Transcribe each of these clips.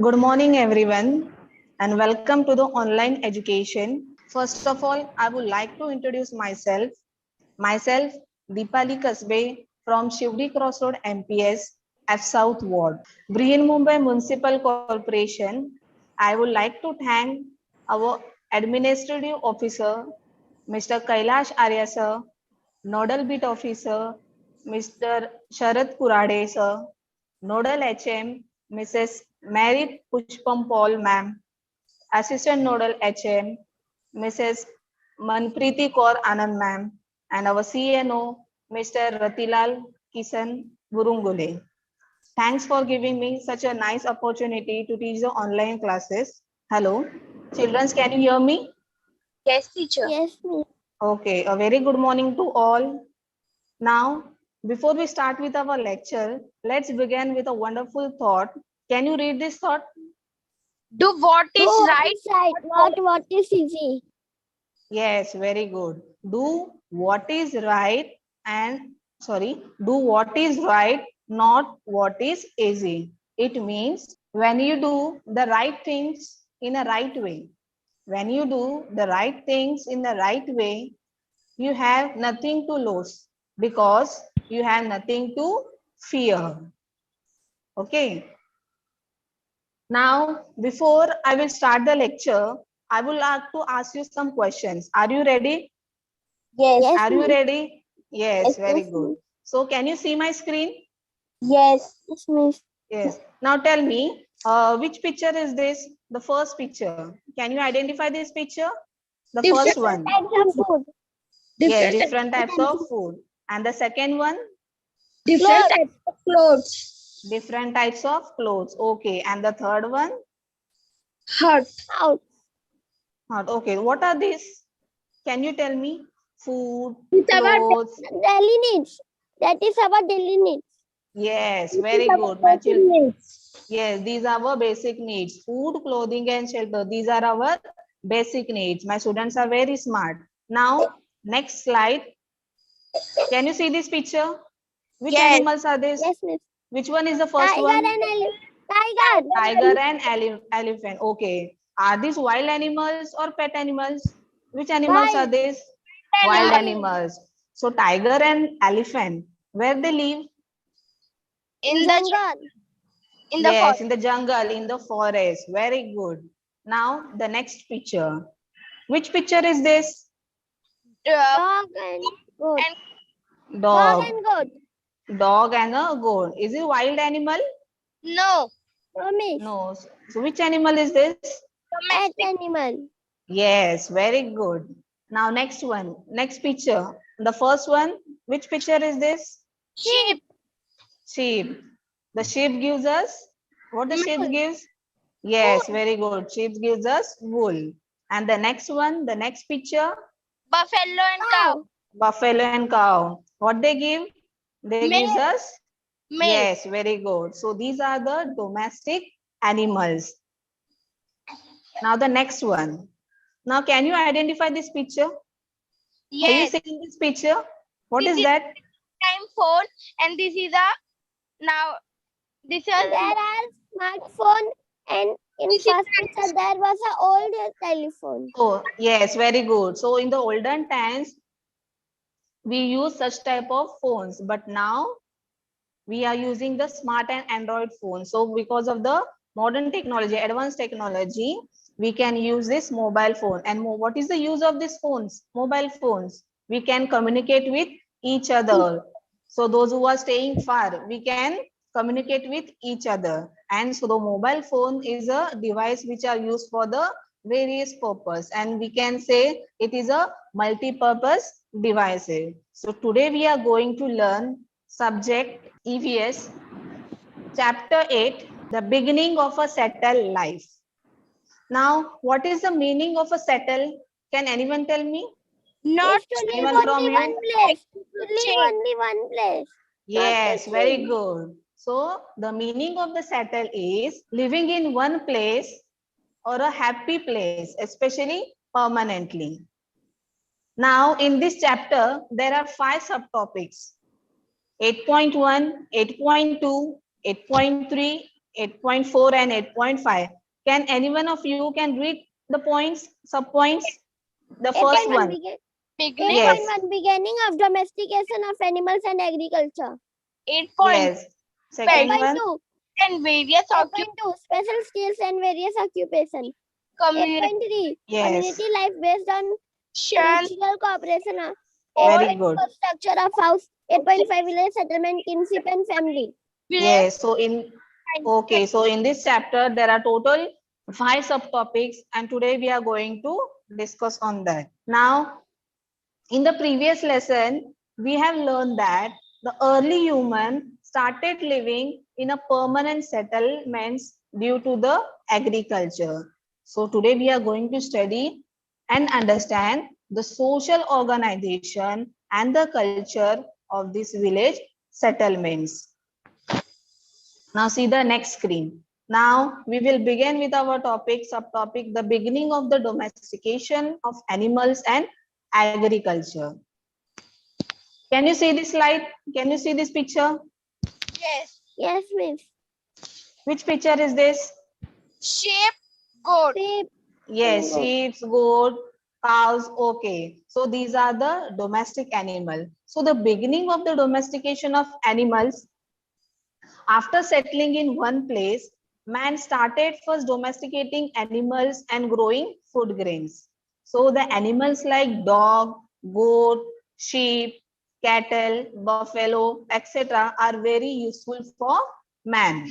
Good morning, everyone, and welcome to the online education. First of all, I would like to introduce myself. Myself, Deepali Kasbe from Shivdi Crossroad MPS, F South Ward, Brihan Mumbai Municipal Corporation. I would like to thank our Administrative Officer, Mr. Kailash Arya sir, Nodal Bit Officer, Mr. Sharad Kurade sir, Nodal HM, Mrs. Mary Pushpam Paul ma'am, Assistant Nodal HM, Mrs. Manpreeti Kaur Anand ma'am, and our CNO, Mr. Ratilal Kisan Burungule. Thanks for giving me such a nice opportunity to teach the online classes. Hello, children, can you hear me? Yes, teacher. Yes, miss. Okay, a very good morning to all. Now, before we start with our lecture, let's begin with a wonderful thought. Can you read this thought? Do what is Do right. is right, not what is easy. Yes, very good. Do what is right and do what is right, not what is easy. It means when you do the right things in a right way, when you do the right things in the right way, you have nothing to lose because you have nothing to fear. Okay. Now, before I will start the lecture, I would like to ask you some questions. Are you ready? Yes. Yes, Are you miss. ready? Yes, very Yes, good. miss. So can you see my screen? Yes. Yes, miss. Yes. Now tell me, which picture is this? The first picture. Can you identify this picture? The first Different one. Types of food. Yes, different different types of food. And the second one, different types of clothes. different types of clothes. Okay. And the third one, Hut. Out. okay. What are these? Can you tell me? Food, It's our clothes. Daily needs. That is our daily needs. Yes, This very is our good. My basic needs. yes, these are our basic needs. Food, clothing, and shelter. These are our basic needs. My students are very smart. Now, next slide. Can you see this picture? Which Yes. animals are these? Yes, miss. Which one is the first Tiger one? and tiger. Tiger and elephant. Okay. Are these wild animals or pet animals? Which animals are Wild these? Wild animal. animals. So, tiger and elephant, where they live? In the Jungle. in the Yes, forest. in the jungle, in the forest. Very good. Now, the next picture. Which picture is this? Dog and goat. And Dog Dog. and goat. Dog and a goat. Is it wild animal? no No, miss. No. So, which animal is this? Pet domestic. animal. Yes, very good. Now, next one. Next picture. The first one. Which picture is this? Sheep. Sheep. The sheep gives us what the sheep Wool. gives? Yes, very good. Sheep gives us wool. And the next one, the next picture, Buffalo and cow. Cow. buffalo and cow. What they give? They gives Milk. us Milk. yes, very good. So these are the domestic animals. Now the next one. Now can you identify this picture? Have you Yes. seen this picture? What This is is that? time phone and this is a now this is There are smartphone and in This is first picture there was an old telephone. Oh, yes, very good. So in the olden times, we use such type of phones, but now we are using the smart and Android phone. So because of the modern technology, advanced technology, we can use this mobile phone. And what is the use of these phones? Mobile phones. We can communicate with each other. So those who are staying far, we can communicate with each other. And so the mobile phone is a device which are used for the various purpose. And we can say it is a multi-purpose device. So today we are going to learn subject EVS, chapter 8, the beginning of a settled life. Now, what is the meaning of a settle? Can anyone tell me? not Is to live Anyone from only one you? place. To live only one place. Yes, Not to very change. good. So, the meaning of the settle is living in one place or a happy place, especially permanently. Now, in this chapter, there are 5 subtopics. 8.1, 8.2, 8.3, 8.4 and 8.5. Can any one of you can read the points, sub points? The first 8.1 one. Beginning Yes. 8.1 beginning of domestication of animals and agriculture. 8.2 Yes. Second one. 8.2 and various 8.2 special skills and various occupations. occupations. 8.3 Yes. community life based on mutual cooperation. Very 8.4 good. structure of house. 8.5 village settlement, kinship and family. Yes. So in okay. So in this chapter there are total 5 subtopics, and today we are going to discuss on that. Now, in the previous lesson, we have learned that the early human started living in a permanent settlements due to the agriculture. So today we are going to study and understand the social organization and the culture of these village settlements. Now see the next screen. Now we will begin with our topic, subtopic, the beginning of the domestication of animals and agriculture. Can you see this slide? Can you see this picture? Yes. Yes, miss. Which picture is this? Sheep, goat. Sheep, Yes, goat. sheep, goat, cows. Okay. So these are the domestic animal. So the beginning of the domestication of animals, after settling in one place, man started first domesticating animals and growing food grains. So the animals like dog, goat, sheep, cattle, buffalo, etc. are very useful for man.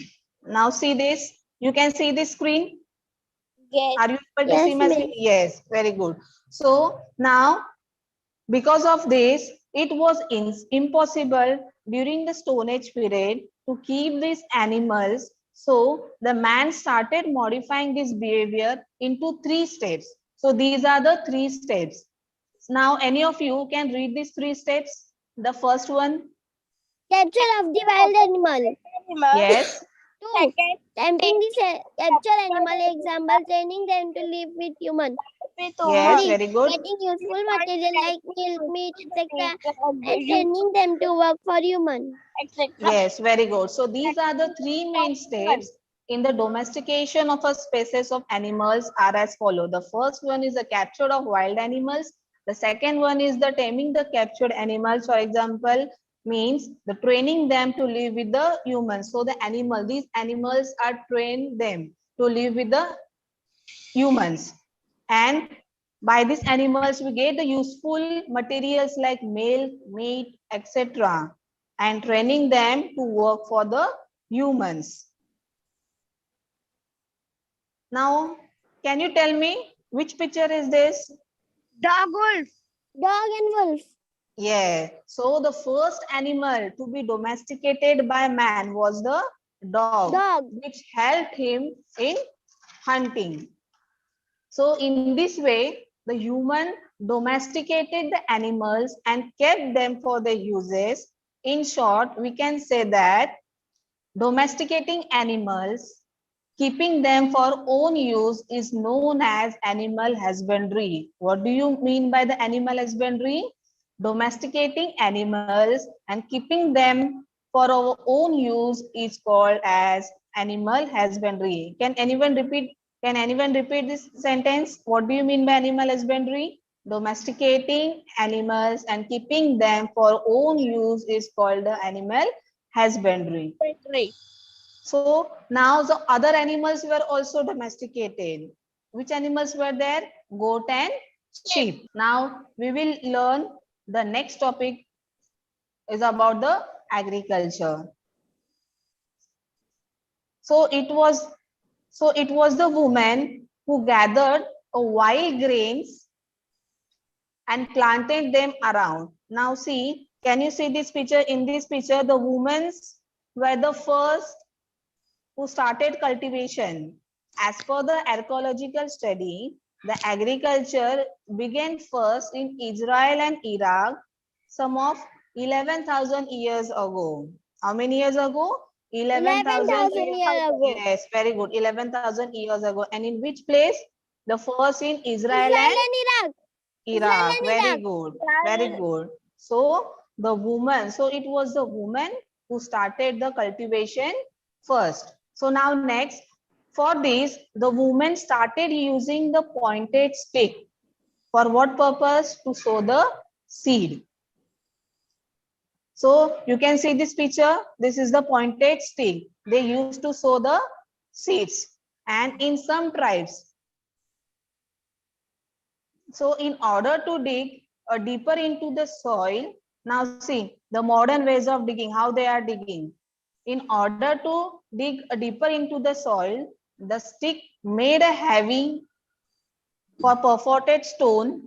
Now see this. You can see this screen. Yes. Are you able to Yes, see my screen? miss. Yes, very good. So now, because of this, it was impossible during the Stone Age period to keep these animals. So the man started modifying this behavior into 3 steps. So these are the 3 steps. Now, any of you can read these 3 steps? The first one, Capture of the wild animal. yes, 2. Second, Tamping the capture animal, example, training them to live with human. with yes, 3. very good. Getting useful material like milk, meat, etc. and training them to work for human. etc. Yes, very good. So these are the 3 main steps in the domestication of a species of animals are as follow. The first one is the capture of wild animals. The second one is the taming the captured animals. For example, means the training them to live with the humans. So the animal, these animals are trained them to live with the humans. And by these animals, we get the useful materials like milk, meat, etc. and training them to work for the humans. Now, can you tell me which picture is this? Dog, wolf. Dog and wolf. Yeah. So the first animal to be domesticated by man was the dog, Dog. which helped him in hunting. So in this way, the human domesticated the animals and kept them for their uses. In short, we can say that domesticating animals, keeping them for own use is known as animal husbandry. What do you mean by the animal husbandry? Domesticating animals and keeping them for our own use is called as animal husbandry. Can anyone repeat this sentence? What do you mean by animal husbandry? Domesticating animals and keeping them for own use is called the animal husbandry. So now the other animals were also domesticated. Which animals were there? Goat and sheep. Now we will learn the next topic is about the agriculture. So it was the woman who gathered wild grains and planted them around. Now see, can you see this picture? In this picture, the women were the first who started cultivation. As per the archaeological study, the agriculture began first in Israel and Iraq, some of 11,000 years ago. How many years ago? 11,000 11,000 years ago. Yes, very good. 11,000 years ago. And in which place? The first in Israel Israel and and Iraq. Iraq. and Very Iraq. good. Very good. So it was the woman who started the cultivation first. So now next, for this, the women started using the pointed stick. For what purpose? To sow the seed. So you can see this picture. This is the pointed stick. They used to sow the seeds. And in some tribes, so in order to dig deeper into the soil, now see the modern ways of digging, how they are digging. In order to dig deeper into the soil, the stick made a heavy for perforated stone,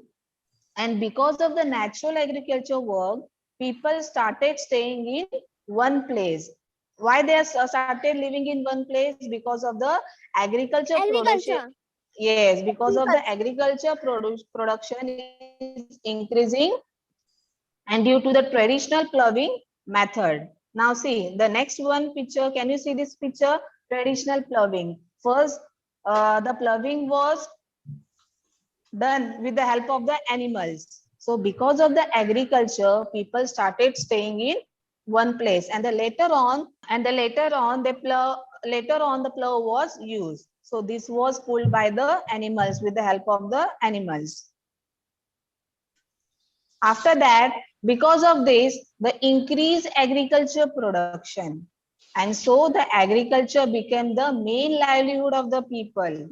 and because of the natural agriculture work, people started staying in one place. Why they started living in one place? Because of the agriculture production. Agriculture. Yes, because of People. the agriculture production is increasing, and due to the traditional ploughing method. Now see the next one picture. Can you see this picture? Traditional ploughing. First, the ploughing was done with the help of the animals. So because of the agriculture, people started staying in one place, and later on the plow was used. So this was pulled by the animals with the help of the animals. After that, because of this, the increased agriculture production, and so the agriculture became the main livelihood of the people.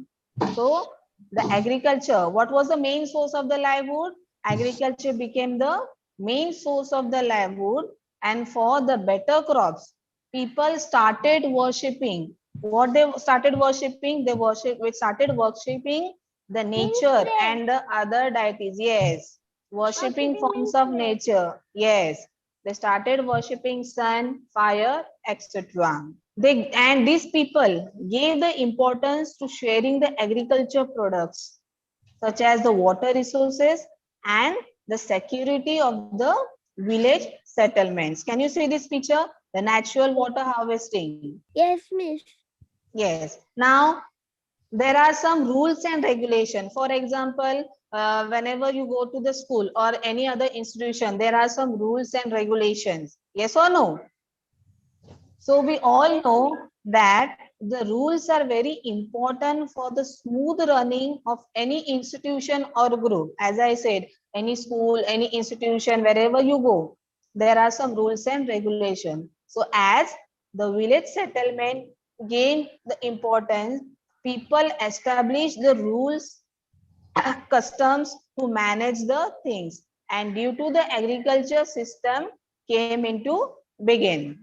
So the agriculture, what was the main source of the livelihood? Agriculture became the main source of the livelihood, and for the better crops, people started worshipping. What they started worshipping? We started worshipping the nature and the other deities. Yes, worshipping Worshipping forms means of prayer. nature. Yes, they started worshipping sun, fire, etc. And these people gave the importance to sharing the agriculture products such as the water resources and the security of the village settlements. Can you see this picture? The natural water harvesting. Yes, miss. Yes. Now there are some rules and regulation. For example, whenever you go to the school or any other institution, there are some rules and regulations. Yes or no? So we all know that the rules are very important for the smooth running of any institution or group. As I said, any school, any institution, wherever you go, there are some rules and regulations. So as the village settlement gained the importance, people established the rules, customs to manage the things. And due to the agriculture system came into begin.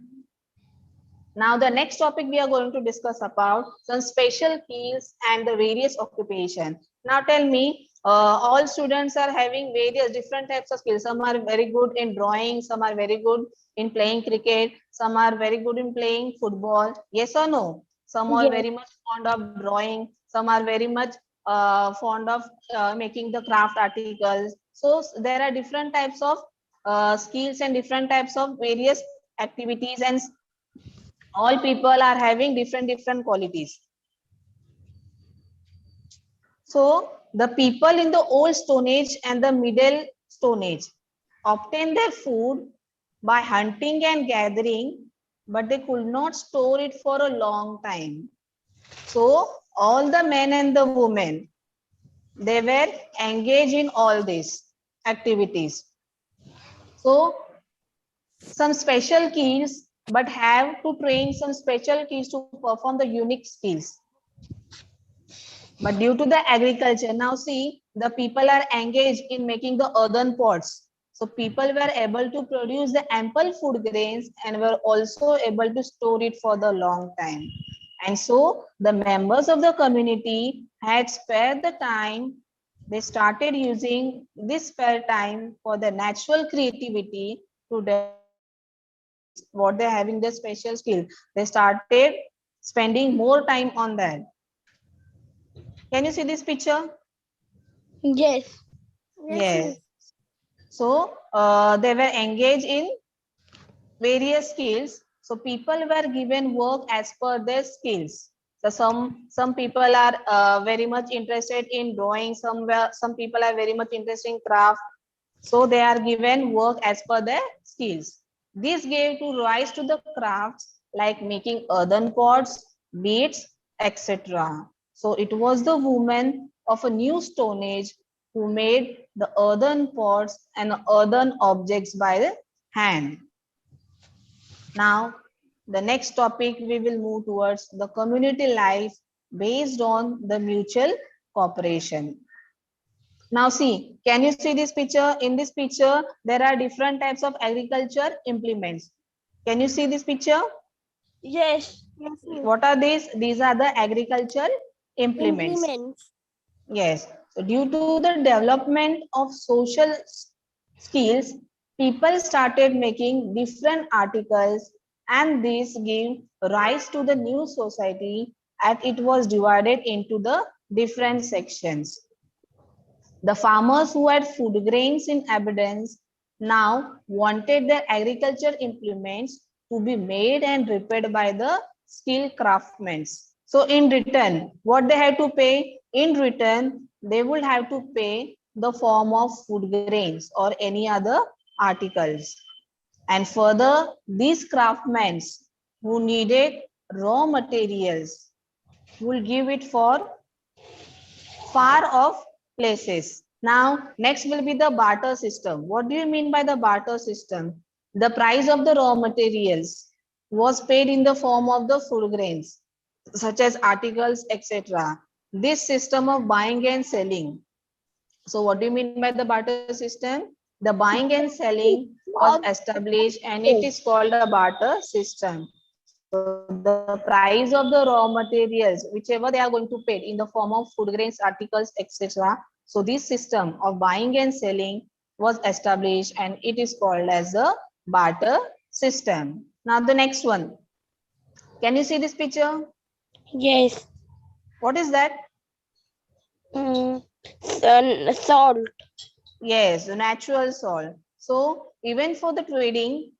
Now, the next topic we are going to discuss about some special skills and the various occupation. Now, tell me, all students are having various different types of skills. Some are very good in drawing, some are very good in playing cricket, some are very good in playing football. Yes or no? Some are Yes. very much fond of drawing, some are very much fond of making the craft articles. So, there are different types of skills and different types of various activities, and all people are having different qualities. So the people in the old Stone Age and the middle Stone Age obtained their food by hunting and gathering, but they could not store it for a long time. So all the men and the women, they were engaged in all these activities. So some special skills, but have to train some special skills to perform the unique skills. But due to the agriculture, now see, the people are engaged in making the earthen pots. So people were able to produce the ample food grains and were also able to store it for the long time. And so the members of the community had spared the time. They started using this spare time for the natural creativity to develop what they're having the special skill. They started spending more time on that. Can you see this picture? Yes. Yes. So they were engaged in various skills. So people were given work as per their skills. So some people are very much interested in drawing. Some people are very much interested in craft. So they are given work as per their skills. This gave to rise to the crafts like making earthen pots, beads, etc. So it was the woman of a new Stone Age who made the earthen pots and earthen objects by the hand. Now, the next topic we will move towards the community life based on the mutual cooperation. Now see, can you see this picture? In this picture, there are different types of agriculture implements. Can you see this picture? Yes. What are these? These are the agriculture implements. Implements. Yes. So due to the development of social skills, people started making different articles, and this gave rise to the new society, and it was divided into the different sections. The farmers who had food grains in abundance now wanted their agriculture implements to be made and repaired by the skilled craftsmen. So in return, what they had to pay? In return, they would have to pay the form of food grains or any other articles. And further, these craftsmen who needed raw materials will give it for far off places. Now, next will be the barter system. What do you mean by the barter system? The price of the raw materials was paid in the form of the food grains, such as articles, etc. This system of buying and selling. So, what do you mean by the barter system? The buying and selling was established, and it is called a barter system. So the price of the raw materials, whichever they are going to pay in the form of food grains, articles, etc. So this system of buying and selling was established, and it is called as a barter system. Now the next one. Can you see this picture? Yes. What is that? Salt. Yes, the natural salt. So even for the trading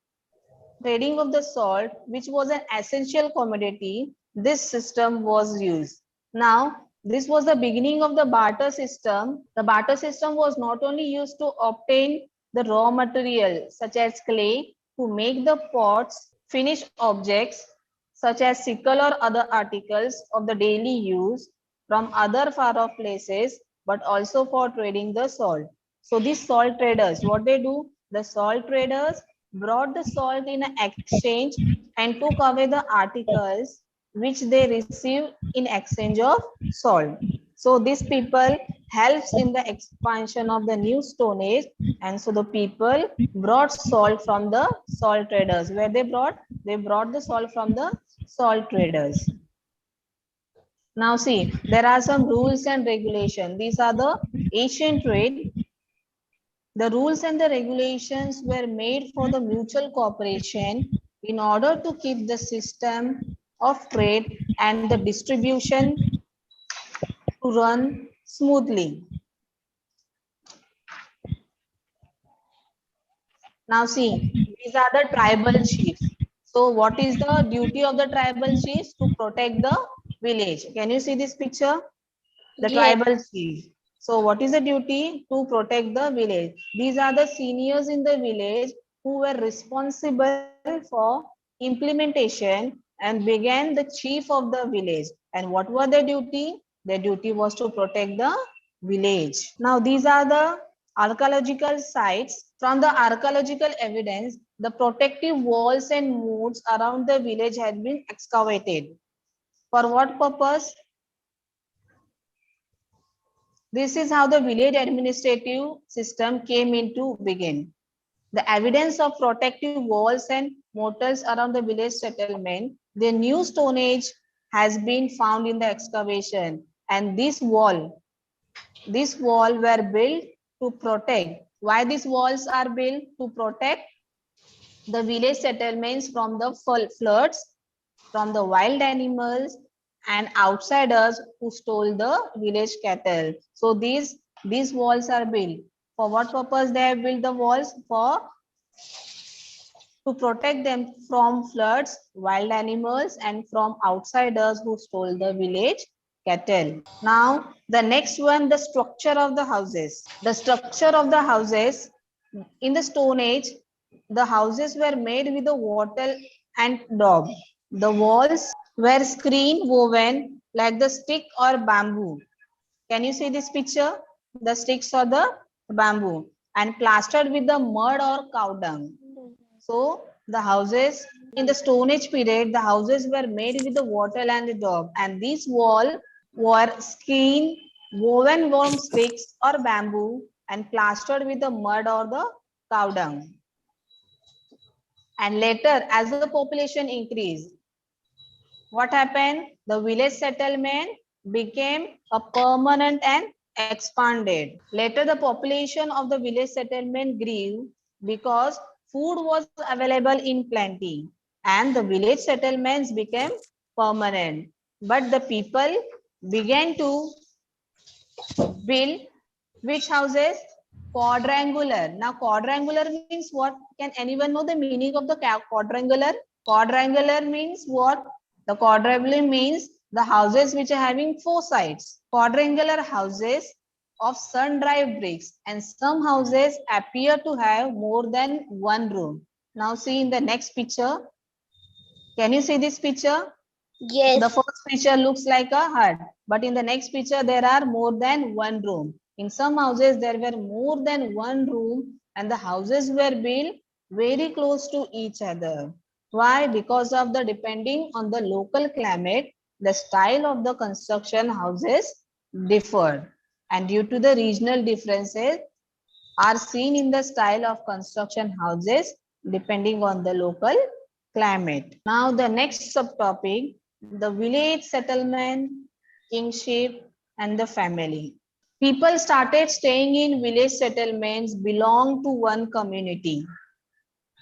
of the salt, which was an essential commodity, this system was used. Now, this was the beginning of the barter system. The barter system was not only used to obtain the raw material such as clay to make the pots, finished objects such as sickle or other articles of the daily use from other far off places, but also for trading the salt. So these salt traders, what they do? The salt traders brought the salt in exchange and took away the articles which they received in exchange of salt. So these people helps in the expansion of the new Stone Age, and so the people brought salt from the salt traders. Where they brought the salt from the salt traders. Now see, there are some rules and regulations. These are the ancient trade. The rules and the regulations were made for the mutual cooperation in order to keep the system of trade and the distribution to run smoothly. Now see, these are the tribal chiefs. So what is the duty of the tribal chiefs? To protect the village. Can you see this picture? The tribal chief. So what is the duty? To protect the village. These are the seniors in the village who were responsible for implementation and began the chief of the village. And what were their duty? Their duty was to protect the village. Now these are the archaeological sites. From the archaeological evidence, the protective walls and moats around the village had been excavated. For what purpose? This is how the village administrative system came into begin. The evidence of protective walls and mortals around the village settlement, the new Stone Age has been found in the excavation, and this wall were built to protect. Why these walls are built? To protect the village settlements from the floods, from the wild animals and outsiders who stole the village cattle. So these walls are built. For what purpose they have built the walls? To protect them from floods, wild animals, and from outsiders who stole the village cattle. Now, the next one, the structure of the houses. The structure of the houses in the Stone Age, the houses were made with the wattle and daub. The walls were screen woven like the stick or bamboo. Can you see this picture? The sticks or the bamboo and plastered with the mud or cow dung. So the houses in the Stone Age period, the houses were made with the wattle and the dog, and these wall were screen woven from sticks or bamboo and plastered with the mud or the cow dung. And later, as the population increased, what happened? The village settlement became a permanent and expanded. Later, the population of the village settlement grew because food was available in plenty and the village settlements became permanent. But the people began to build which houses? Quadrangular. Now, quadrangular means what? Can anyone know the meaning of the quadrangular? Quadrangular means what? The quadrangular means the houses which are having four sides. Quadrangular houses of sun-dried bricks, and some houses appear to have more than one room. Now see in the next picture. Can you see this picture? Yes. The first picture looks like a hut, but in the next picture there are more than one room. In some houses there were more than one room and the houses were built very close to each other. Why? Because of the depending on the local climate, the style of the construction houses differed, and due to the regional differences are seen in the style of construction houses depending on the local climate. Now the next subtopic, the village settlement, kingship and the family. People started staying in village settlements belong to one community.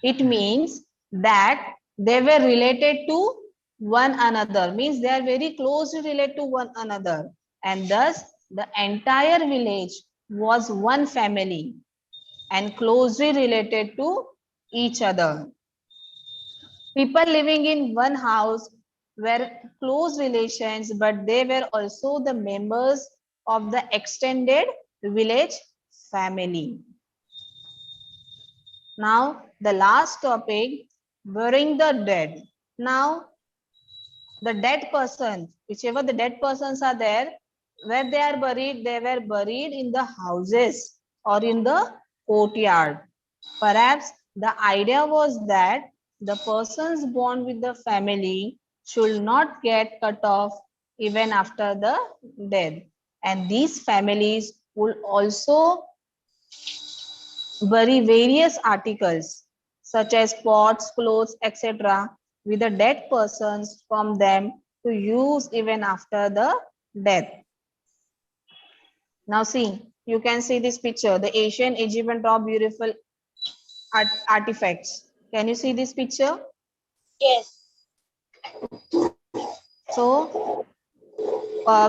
It means that they were related to one another, means they are very closely related to one another, and thus the entire village was one family and closely related to each other. People living in one house were close relations, but they were also the members of the extended village family. Now, the last topic, burying the dead. Now, the dead persons, whichever the dead persons are there, where they are buried, they were buried in the houses or in the courtyard. Perhaps the idea was that the persons born with the family should not get cut off even after the death. And these families will also bury various articles such as pots, clothes, etc. with the dead persons from them to use even after the death. Now see, you can see this picture. The ancient Egyptian draw beautiful artifacts. Can you see this picture? Yes. So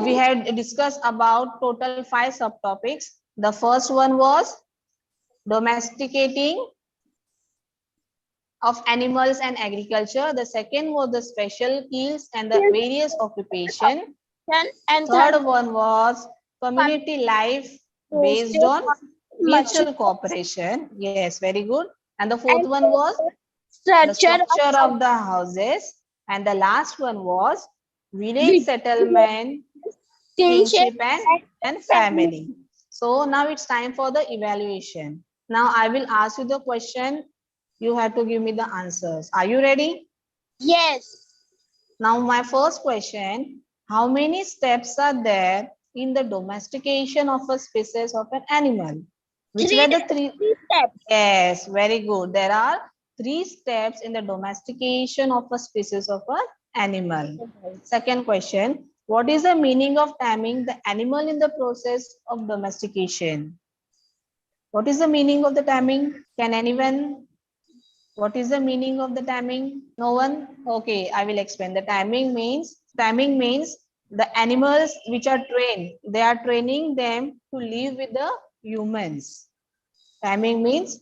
we had discussed about total 5 subtopics. The first one was domesticating of animals and agriculture. The second was the special skills and the various occupation. And Third one was community life based on mutual cooperation. Yes, very good. And the fourth one was the structure of the houses. And the last one was village settlement, kingship and family. So now it's time for the evaluation. Now I will ask you the question. You have to give me the answers. Are you ready? Yes. Now my first question, how many steps are there in the domestication of a species of an animal? Which were the three steps? Yes, very good. There are 3 steps in the domestication of a species of an animal. Second question, what is the meaning of taming the animal in the process of domestication? What is the meaning of the taming? Can anyone? What is the meaning of the taming? No one? Okay, I will explain. The taming means the animals which are trained, they are training them to live with the humans. Taming means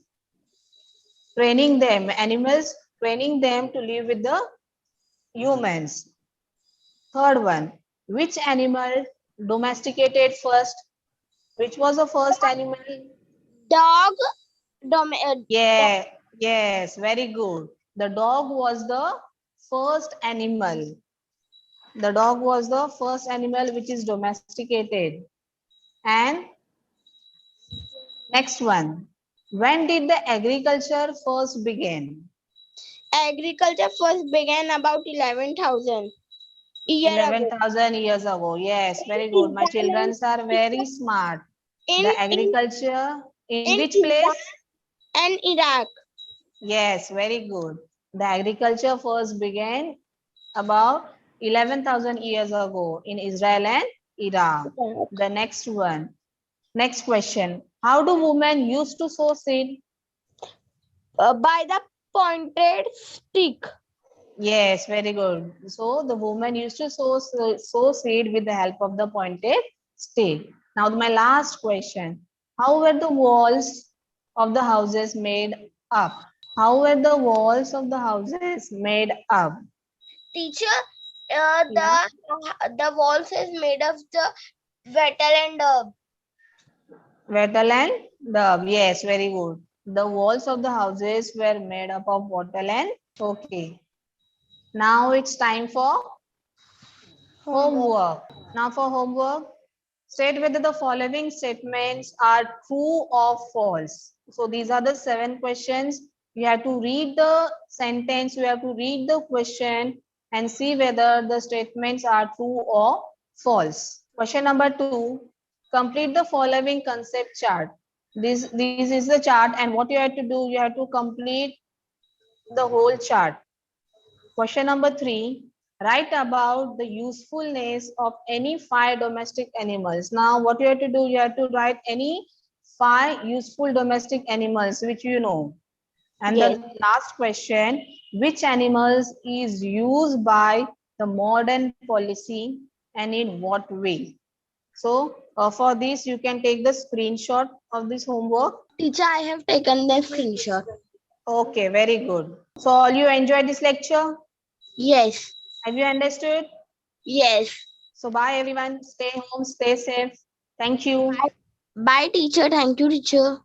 training them, animals training them to live with the humans. Third one, which animal domesticated first? Which was the first animal? Dog. Yeah, yes, very good. The dog was the first animal. The dog was the first animal which is domesticated. And next one. When did the agriculture first begin? Agriculture first began about 11,000 year ago. 11,000 years ago. Yes, very good. My children are very smart. In, The agriculture in in which Iran place? and Iraq. Yes, very good. The agriculture first began about 11,000 years ago in Israel and Iraq. The next one. Next question. How do women used to sow seed? By the pointed stick. Yes, very good. So the woman used to sow seed with the help of the pointed stick. Now my last question. How were the walls of the houses made up? How were the walls of the houses made up? Teacher, Yeah. the walls is made of the wattle and dove. Wattle and dove. Yes, very good. The walls of the houses were made up of wattle and okay. Now it's time for homework. Now for homework, state whether the following statements are true or false. So these are the 7 questions. You have to read the sentence, you have to read the question and see whether the statements are true or false. Question number 2, complete the following concept chart. This is the chart and what you have to do, you have to complete the whole chart. Question number 3, write about the usefulness of any 5 domestic animals. Now, what you have to do, you have to write any 5 useful domestic animals which you know. And Yes. the last question, which animals is used by the modern policy and in what way? So, for this, you can take the screenshot of this homework. Teacher, I have taken the screenshot. Okay, very good. So, all you enjoyed this lecture? Yes. Have you understood? Yes. So bye everyone. Stay home, stay safe. Thank you. Bye, teacher. Thank you, teacher.